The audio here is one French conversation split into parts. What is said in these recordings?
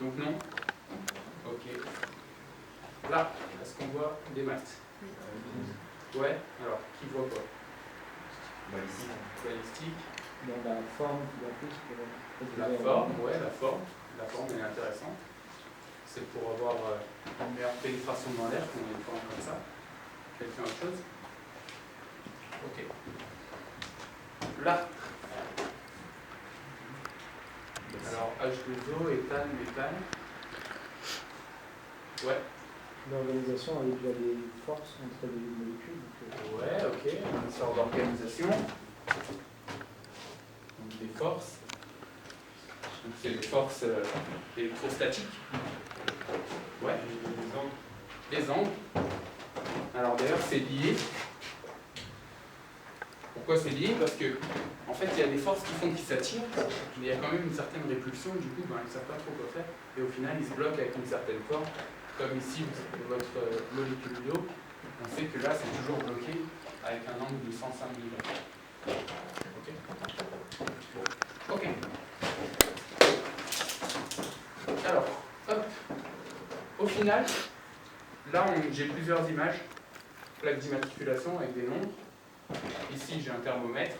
Donc non. Ok. Là, est-ce qu'on voit des maths? Ouais, alors, qui voit quoi? Balistique. Dans la forme qui affiche La forme, ouais, la forme. La forme, elle est intéressante. C'est pour avoir une meilleure pénétration dans l'air qu'on ait une forme comme ça. Quelqu'un autre chose? Ok. Là. Alors, H2O, éthane, méthane. Ouais. L'organisation avec des forces entre les molécules. Ouais, ok. Une sorte d'organisation. Donc des forces. Donc c'est les forces électrostatiques. Ouais. Les angles. Alors d'ailleurs, c'est lié. Pourquoi c'est lié? Parce que, en fait, il y a des forces qui font qu'ils s'attirent, mais il y a quand même une certaine répulsion, du coup, ils ne savent pas trop quoi faire, et au final, ils se bloquent avec une certaine forme. Comme ici, votre molécule d'eau, on sait que là, c'est toujours bloqué avec un angle de 105 degrés. Ok. Ok. Alors, hop. Au final, là, j'ai plusieurs images. Plaque d'immatriculation avec des nombres. Ici, j'ai un thermomètre.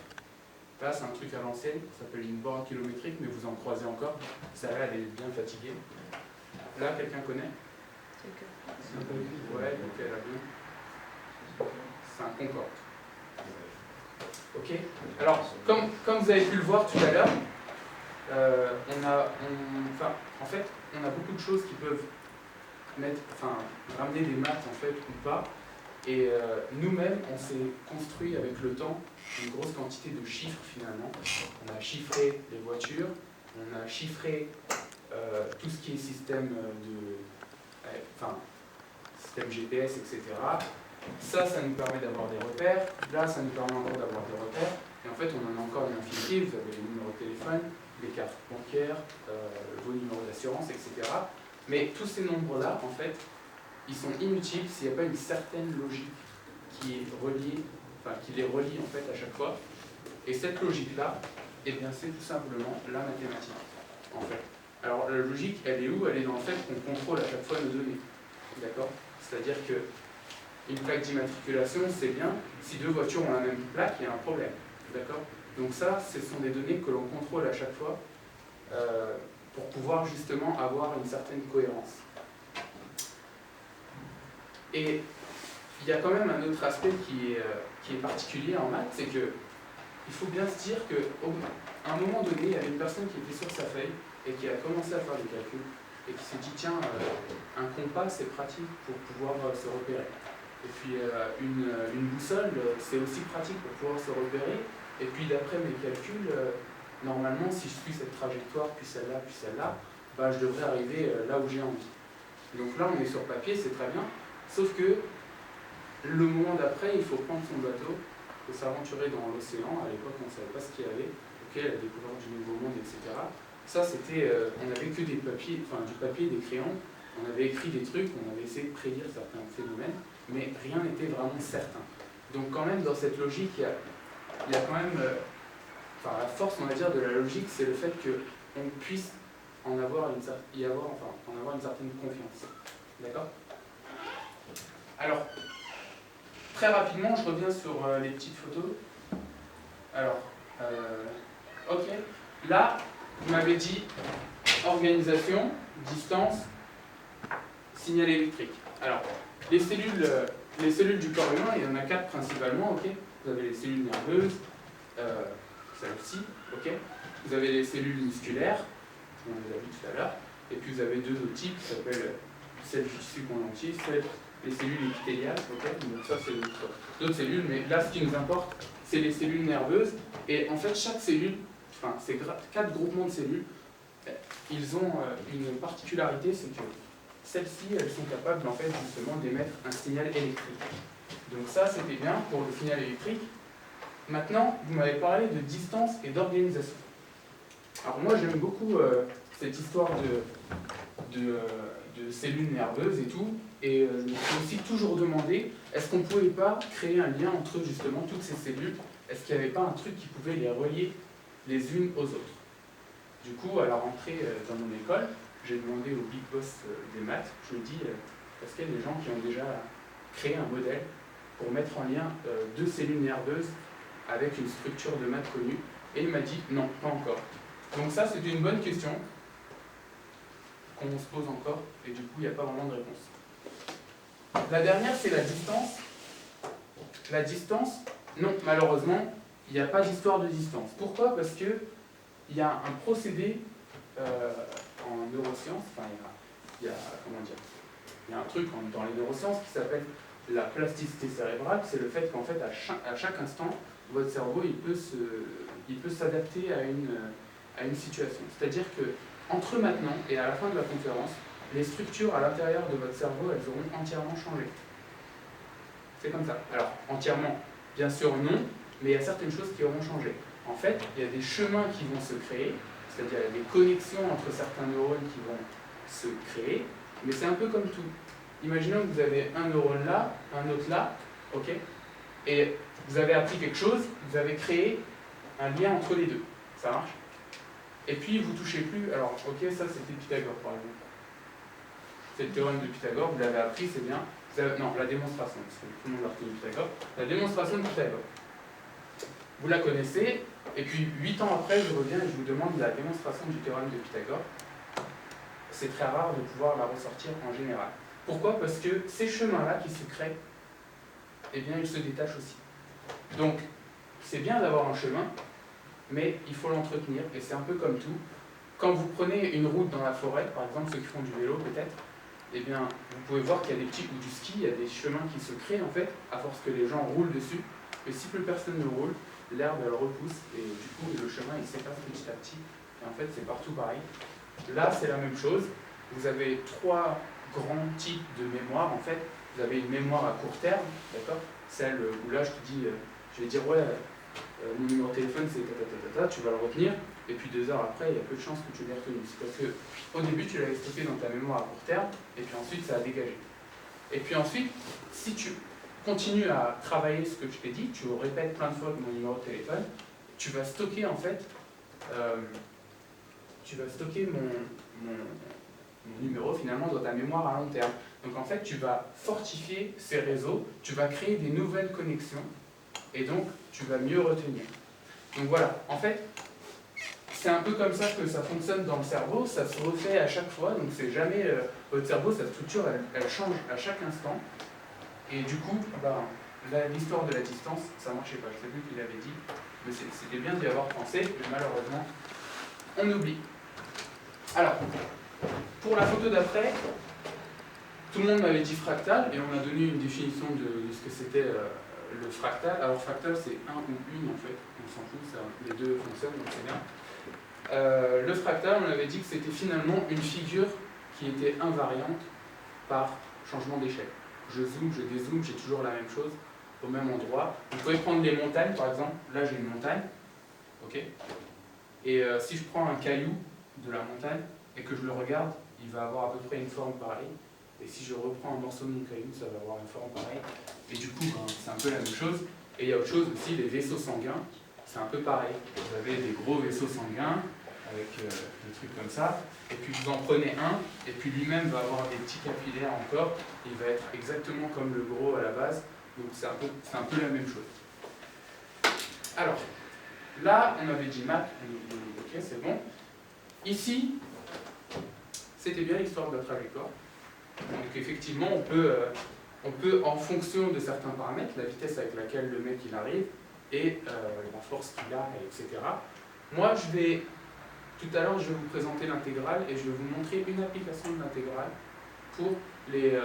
Là, c'est un truc à l'ancienne, ça s'appelle une borne kilométrique, mais vous en croisez encore. Celle-là, elle est bien fatiguée. Là, quelqu'un connaît? Ouais, donc elle a bien. C'est un concorde. Ok. Alors, comme vous avez pu le voir tout à l'heure, en fait, on a beaucoup de choses qui peuvent ramener des maths en fait ou pas. Et nous-mêmes, on s'est construit avec le temps une grosse quantité de chiffres finalement. On a chiffré les voitures, on a chiffré tout ce qui est système système GPS, etc. Ça nous permet d'avoir des repères. Là, ça nous permet encore d'avoir des repères. Et en fait, on en a encore une infinité. Vous avez les numéros de téléphone, les cartes bancaires, vos numéros d'assurance, etc. Mais tous ces nombres-là, en fait, ils sont inutiles s'il n'y a pas une certaine logique qui est reliée, qui les relie en fait à chaque fois. Et cette logique-là, eh bien, c'est tout simplement la mathématique, en fait. Alors, la logique, elle est où? Elle est dans le fait qu'on contrôle à chaque fois nos données. D'accord? C'est-à-dire que une plaque d'immatriculation, c'est bien. Si deux voitures ont la même plaque, il y a un problème. D'accord? Donc ça, ce sont des données que l'on contrôle à chaque fois pour pouvoir justement avoir une certaine cohérence. Et il y a quand même un autre aspect qui est particulier en maths, c'est que il faut bien se dire qu'à un moment donné, il y avait une personne qui était sur sa feuille et qui a commencé à faire des calculs et qui s'est dit tiens, un compas c'est pratique pour pouvoir se repérer. Et puis une boussole c'est aussi pratique pour pouvoir se repérer. Et puis d'après mes calculs, normalement si je suis cette trajectoire, puis celle-là, bah, je devrais arriver là où j'ai envie. Donc là on est sur papier, c'est très bien, sauf que le moment d'après, il faut prendre son bateau, il faut s'aventurer dans l'océan. À l'époque, on ne savait pas ce qu'il y avait. Ok, la découverte du Nouveau Monde, etc. Ça, c'était, on n'avait que des papiers, du papier, des crayons. On avait écrit des trucs, on avait essayé de prédire certains phénomènes, mais rien n'était vraiment certain. Donc, quand même, dans cette logique, il y a quand même, la force, on va dire, de la logique, c'est le fait qu'on puisse en avoir une certaine confiance. D'accord? Alors. Très rapidement, je reviens sur les petites photos. Alors, ok. Là, vous m'avez dit organisation, distance, signal électrique. Alors, les cellules du corps humain, il y en a 4 principalement, ok. Vous avez les cellules nerveuses, celle-ci, ok. Vous avez les cellules musculaires, on les a vues tout à l'heure, et puis vous avez 2 autres types qui s'appellent celles du tissu conjonctif, les cellules épithéliales, ok, donc ça c'est d'autres cellules, mais là ce qui nous importe, c'est les cellules nerveuses, et en fait chaque cellule, ces 4 groupements de cellules, ils ont une particularité, c'est que celles-ci, elles sont capables en fait justement d'émettre un signal électrique. Donc ça c'était bien pour le signal électrique. Maintenant, vous m'avez parlé de distance et d'organisation. Alors moi j'aime beaucoup cette histoire de cellules nerveuses et tout, et je me suis aussi toujours demandé, est-ce qu'on ne pouvait pas créer un lien entre justement toutes ces cellules? Est-ce qu'il n'y avait pas un truc qui pouvait les relier les unes aux autres? Du coup, à la rentrée dans mon école, j'ai demandé au big boss des maths, je lui ai dit, est-ce qu'il y a des gens qui ont déjà créé un modèle pour mettre en lien deux cellules nerveuses avec une structure de maths connue? Et il m'a dit, non, pas encore. Donc ça, c'est une bonne question qu'on se pose encore, et du coup, il n'y a pas vraiment de réponse. La dernière, c'est la distance. La distance, non, malheureusement, il n'y a pas d'histoire de distance. Pourquoi? Parce qu'il y a un procédé en neurosciences, enfin, il y a, comment dire, il y a un truc dans les neurosciences qui s'appelle la plasticité cérébrale. C'est le fait qu'en fait, à chaque instant, votre cerveau, il peut s'adapter à une situation. C'est-à-dire que entre maintenant et à la fin de la conférence, les structures à l'intérieur de votre cerveau, elles auront entièrement changé. C'est comme ça. Alors, entièrement, bien sûr non, mais il y a certaines choses qui auront changé. En fait, il y a des chemins qui vont se créer, c'est-à-dire il y a des connexions entre certains neurones qui vont se créer, mais c'est un peu comme tout. Imaginons que vous avez un neurone là, un autre là, ok, et vous avez appris quelque chose, vous avez créé un lien entre les deux. Ça marche? Et puis vous ne touchez plus. Alors, ok, ça c'était Pythagore par exemple. C'est le théorème de Pythagore, vous l'avez appris, c'est bien. Non, la démonstration, parce que tout le monde l'a retenu Pythagore. La démonstration de Pythagore. Vous la connaissez, et puis 8 ans après, je reviens et je vous demande la démonstration du théorème de Pythagore. C'est très rare de pouvoir la ressortir en général. Pourquoi? Parce que ces chemins-là qui se créent, eh bien, ils se détachent aussi. Donc, c'est bien d'avoir un chemin, mais il faut l'entretenir, et c'est un peu comme tout. Quand vous prenez une route dans la forêt, par exemple ceux qui font du vélo peut-être, eh bien, vous pouvez voir qu'il y a des petits, ou du ski, il y a des chemins qui se créent en fait, à force que les gens roulent dessus, et si plus personne ne roule, l'herbe elle repousse, et du coup le chemin il s'efface petit à petit, et en fait c'est partout pareil. Là c'est la même chose, vous avez trois grands types de mémoire en fait. Vous avez une mémoire à court terme, d'accord, celle où là je te dis, je vais dire ouais, mon numéro de téléphone c'est ta, tu vas le retenir, et puis 2 heures après, il y a peu de chances que tu l'aies retenu. C'est parce qu'au début, tu l'avais stocké dans ta mémoire à court terme, et puis ensuite, ça a dégagé. Et puis ensuite, si tu continues à travailler ce que je t'ai dit, tu répètes plein de fois mon numéro de téléphone, tu vas stocker en fait, tu vas stocker mon numéro finalement dans ta mémoire à long terme. Donc en fait, tu vas fortifier ces réseaux, tu vas créer des nouvelles connexions, et donc tu vas mieux retenir. Donc voilà, en fait, c'est un peu comme ça que ça fonctionne dans le cerveau, ça se refait à chaque fois, donc c'est jamais... votre cerveau, sa structure, elle change à chaque instant, et du coup, l'histoire de la distance, ça marchait pas, je sais plus qui l'avait dit, mais c'était bien d'y avoir pensé, mais malheureusement, on oublie. Alors, pour la photo d'après, tout le monde m'avait dit fractal, et on a donné une définition de ce que c'était le fractal. Alors fractal, c'est un ou une en fait, on s'en fout, ça, les deux fonctionnent, donc c'est bien. Le fractal, on avait dit que c'était finalement une figure qui était invariante par changement d'échelle. Je zoome, je dézoome, j'ai toujours la même chose au même endroit. Vous pouvez prendre les montagnes, par exemple. Là, j'ai une montagne, ok. Et si je prends un caillou de la montagne et que je le regarde, il va avoir à peu près une forme pareille. Et si je reprends un morceau de mon caillou, ça va avoir une forme pareille. Et du coup, c'est un peu la même chose. Et il y a autre chose aussi, les vaisseaux sanguins. C'est un peu pareil. Vous avez des gros vaisseaux sanguins avec des trucs comme ça, et puis vous en prenez un, et puis lui-même va avoir des petits capillaires encore, il va être exactement comme le gros à la base, donc c'est un peu la même chose. Alors, là, on avait dit maths, ok, c'est bon. Ici, c'était bien l'histoire de la trajectoire. Donc effectivement, on peut, en fonction de certains paramètres, la vitesse avec laquelle le mec il arrive, et la force qu'il a, etc. Moi, tout à l'heure, je vais vous présenter l'intégrale et je vais vous montrer une application de l'intégrale pour les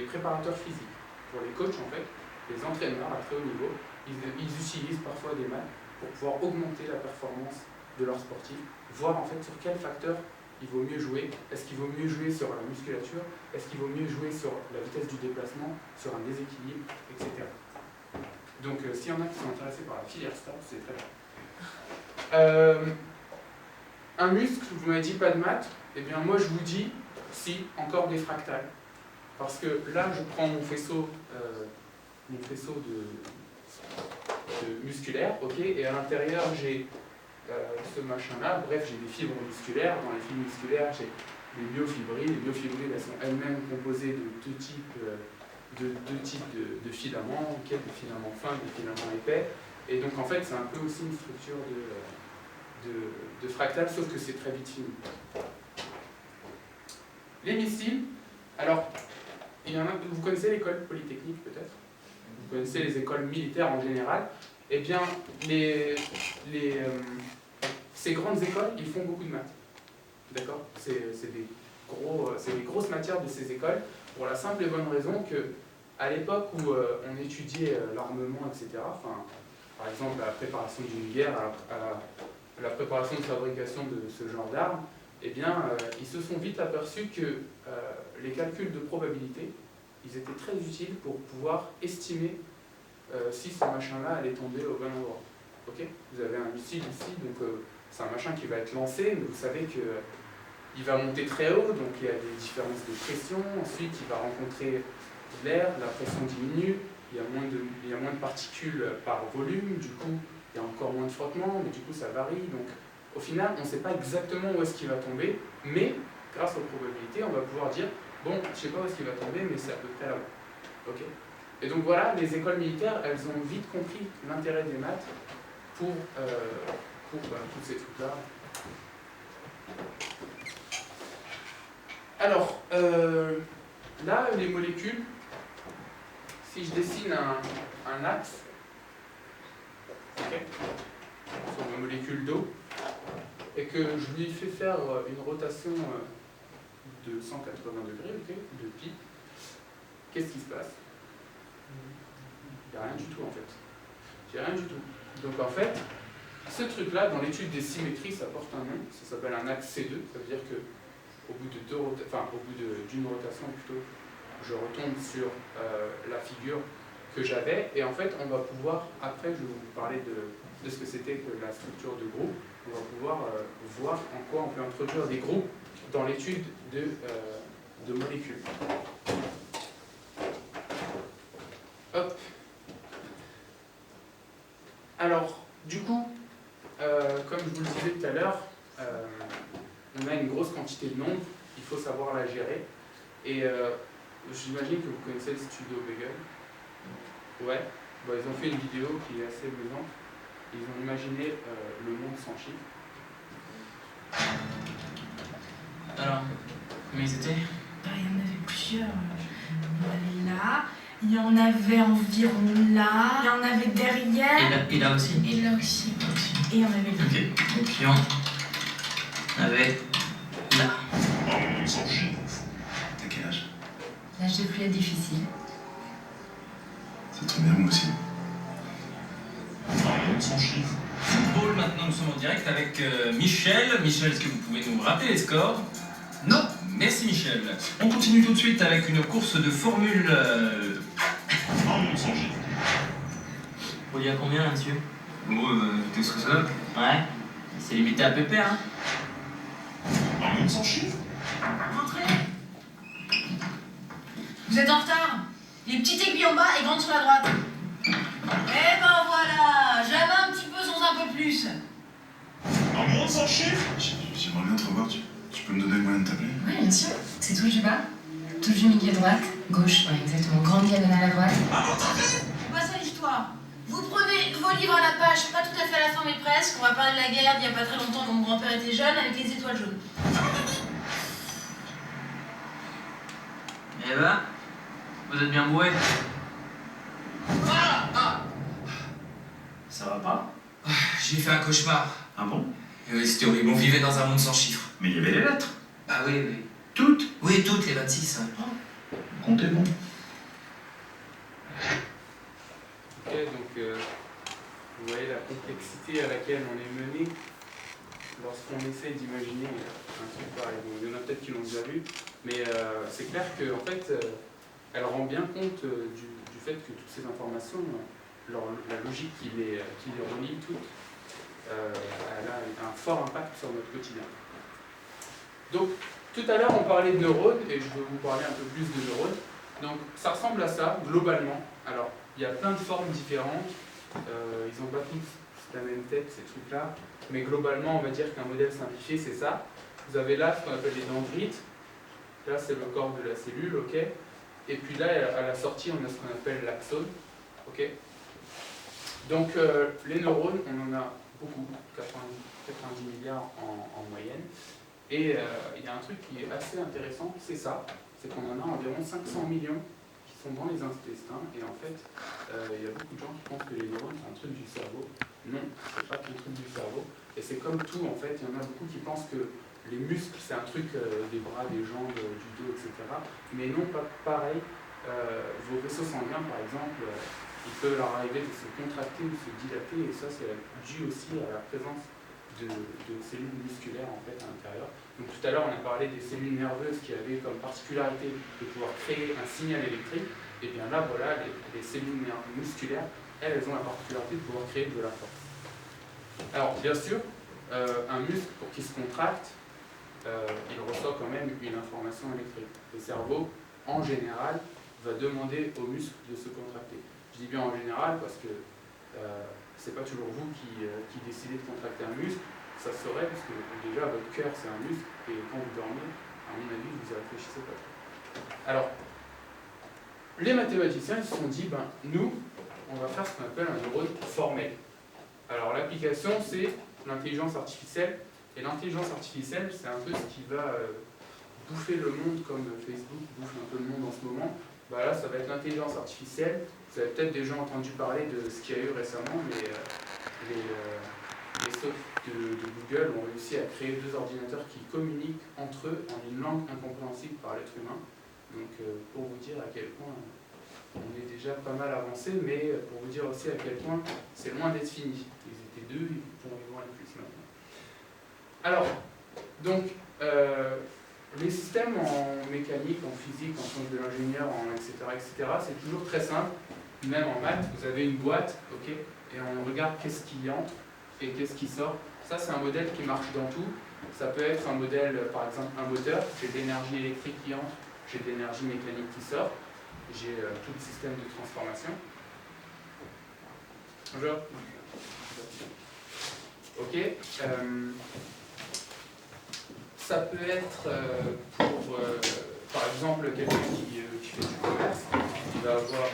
préparateurs physiques, pour les coachs en fait, les entraîneurs à très haut niveau. Ils utilisent parfois des maths pour pouvoir augmenter la performance de leurs sportifs, voir en fait sur quel facteur il vaut mieux jouer. Est-ce qu'il vaut mieux jouer sur la musculature? Est-ce qu'il vaut mieux jouer sur la vitesse du déplacement, sur un déséquilibre, etc. Donc s'il y en a qui sont intéressés par la filière STAPS, c'est très bien. Un muscle, vous m'avez dit pas de maths, eh bien moi je vous dis, si, encore des fractales. Parce que là je prends mon faisceau de musculaire, ok, et à l'intérieur j'ai ce machin-là, bref j'ai des fibres musculaires, dans les fibres musculaires j'ai les myofibrilles. Les myofibrilles, elles sont elles-mêmes composées de deux types de filaments, des filaments fins, des filaments épais. Et donc en fait, c'est un peu aussi une structure de fractal, sauf que c'est très vite fini. Les missiles, alors, vous connaissez l'école polytechnique peut-être? Vous connaissez les écoles militaires en général? Eh bien, ces grandes écoles, ils font beaucoup de maths. D'accord? C'est des grosses matières de ces écoles, pour la simple et bonne raison que, à l'époque où on étudiait l'armement, etc., enfin, par exemple à la préparation d'une guerre, à la préparation de fabrication de ce genre d'armes, eh bien, ils se sont vite aperçus que les calculs de probabilité, ils étaient très utiles pour pouvoir estimer si ce machin-là allait tomber au bon endroit. Okay, vous avez un missile ici, donc c'est un machin qui va être lancé, mais vous savez qu'il va monter très haut, donc il y a des différences de pression, ensuite il va rencontrer l'air, la pression diminue, il y a moins de particules par volume, du coup il y a encore moins de frottement, mais du coup ça varie, donc au final on ne sait pas exactement où est-ce qu'il va tomber, mais grâce aux probabilités on va pouvoir dire, bon, je ne sais pas où est-ce qu'il va tomber, mais c'est à peu près là-bas. Okay, et donc voilà, les écoles militaires, elles ont vite compris l'intérêt des maths pour tous ces trucs-là. Alors, là, les molécules, si je dessine un axe, okay, sur ma molécule d'eau, et que je lui fais faire une rotation de 180 degrés, okay, de pi, qu'est-ce qui se passe? Il n'y a rien du tout en fait. Il n'y a rien du tout. Donc en fait, ce truc-là, dans l'étude des symétries, ça porte un nom, ça s'appelle un axe C2, ça veut dire que au bout d'une rotation plutôt, je retombe sur la figure que j'avais, et en fait on va pouvoir, après je vais vous parler de ce que c'était que la structure de groupe, on va pouvoir voir en quoi on peut introduire des groupes dans l'étude de molécules. Hop. Alors, du coup, comme je vous le disais tout à l'heure, on a une grosse quantité de nombres, il faut savoir la gérer. Et j'imagine que vous connaissez le studio Beagle. Ouais, bon, ils ont fait une vidéo qui est assez amusante. Ils ont imaginé le monde sans chiffres. Alors, combien ils étaient? Il y en avait plusieurs. Il y en avait là, il y en avait environ là, il y en avait derrière. Et là aussi? Et là aussi. Et il y en avait là. Ok, et puis on avait là. Oh, on s'en chie. T'as quel âge? L'âge de plus est difficile. Ça tombe bien, moi aussi. On s'en chie. Football, maintenant nous sommes en direct avec Michel. Michel, est-ce que vous pouvez nous rappeler les scores? Non, merci Michel. On continue tout de suite avec une course de formule. On s'en chie. Vous y a combien là, monsieur? Bon, vitesse raisonnable. Ouais, c'est limité à pépère, hein. On s'en chie. Rentrez. Vous êtes en retard. Les petites aiguilles en bas et grandes sur la droite. Eh ben voilà, j'avais un petit peu sans un peu plus. On s'en chie. J'aimerais bien te revoir, tu peux me donner le moyen de t'appeler? Oui, bien sûr. C'est touche du bas, touche du milieu droite, gauche, ouais, exactement. Grande diagonale à droite. Pas ça l'histoire. Vous prenez vos livres à la page, pas tout à fait à la fin mais presque. On va parler de la guerre d'il y a pas très longtemps quand mon grand-père était jeune avec les étoiles jaunes. Eh ben, vous êtes bien bourré. Ça va pas? J'ai fait un cauchemar. Ah bon? Oui, c'était horrible. On vivait dans un monde sans chiffres. Mais il y avait les lettres. Ah oui, oui. Toutes? Oui, toutes les 26. Ouais. Comptez bon. Ok, donc vous voyez la complexité à laquelle on est mené lorsqu'on essaie d'imaginer un truc pareil. Bon, il y en a peut-être qui l'ont déjà vu, mais c'est clair qu'en fait, elle rend bien compte du fait que toutes ces informations, la logique qui les relie toutes, elle a un fort impact sur notre quotidien. Donc, tout à l'heure, on parlait de neurones, et je vais vous parler un peu plus de neurones. Donc, ça ressemble à ça, globalement. Alors, il y a plein de formes différentes. Ils n'ont pas tous la même tête, ces trucs-là. Mais globalement, on va dire qu'un modèle simplifié, c'est ça. vous avez là ce qu'on appelle les dendrites. Là, c'est le corps de la cellule, ok. Et puis là, à la sortie, on a ce qu'on appelle l'axone, ok. Donc, les neurones, on en a beaucoup, 90 milliards en moyenne. Et il y a un truc qui est assez intéressant, c'est ça, c'est qu'on en a environ 500 millions qui sont dans les intestins. Et en fait, il y a beaucoup de gens qui pensent que les neurones, c'est un truc du cerveau. Non, c'est pas qu'un truc du cerveau. Et c'est comme tout, en fait, il y en a beaucoup qui pensent que les muscles, c'est un truc des bras, des jambes, du dos, etc. Mais non, pas pareil. Vos vaisseaux sanguins, par exemple, il peut leur arriver de se contracter ou se dilater, et ça, c'est dû aussi à la présence de cellules musculaires, en fait, à l'intérieur. Donc tout à l'heure, on a parlé des cellules nerveuses qui avaient comme particularité de pouvoir créer un signal électrique. Et bien là, voilà, les cellules musculaires, elles ont la particularité de pouvoir créer de la force. Alors, bien sûr, un muscle, pour qu'il se contracte, il reçoit quand même une information électrique. Le cerveau, en général, va demander au muscle de se contracter. Je dis bien en général parce que c'est pas toujours vous qui décidez de contracter un muscle. Ça se saurait parce que déjà votre cœur c'est un muscle et quand vous dormez, à mon avis, vous y réfléchissez pas trop. Alors, les mathématiciens ils se sont dit, ben nous, on va faire ce qu'on appelle un neurone formel. Alors l'application c'est l'intelligence artificielle. Et l'intelligence artificielle, c'est un peu ce qui va bouffer le monde comme Facebook bouffe un peu le monde en ce moment. Bah là, ça va être l'intelligence artificielle. Vous avez peut-être déjà entendu parler de ce qu'il y a eu récemment, mais les softs de Google ont réussi à créer 2 ordinateurs qui communiquent entre eux en une langue incompréhensible par l'être humain. Donc pour vous dire à quel point on est déjà pas mal avancé, mais pour vous dire aussi à quel point c'est loin d'être fini. Ils étaient 2, ils pourront y voir plus maintenant. Alors, donc, les systèmes en mécanique, en physique, en sciences de l'ingénieur, etc., c'est toujours très simple. Même en maths, vous avez une boîte, ok, et on regarde qu'est-ce qui entre et qu'est-ce qui sort. Ça, c'est un modèle qui marche dans tout. Ça peut être un modèle, par exemple, un moteur. J'ai de l'énergie électrique qui entre, j'ai de l'énergie mécanique qui sort. J'ai tout le système de transformation. Bonjour. Ok. Ça peut être pour, par exemple, quelqu'un qui fait du commerce. Il va avoir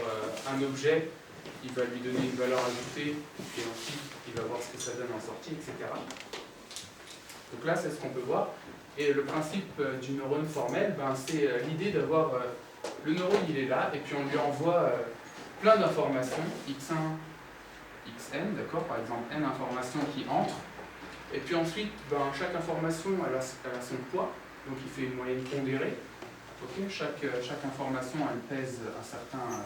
un objet, il va lui donner une valeur ajoutée, et ensuite il va voir ce que ça donne en sortie, etc. Donc là, c'est ce qu'on peut voir. Et le principe du neurone formel, ben, c'est l'idée d'avoir... le neurone, il est là, et puis on lui envoie plein d'informations, x1, xn, d'accord, par exemple, n informations qui entrent. Et puis ensuite, ben, chaque information elle a son poids, donc il fait une moyenne pondérée. Okay, chaque information elle pèse un certain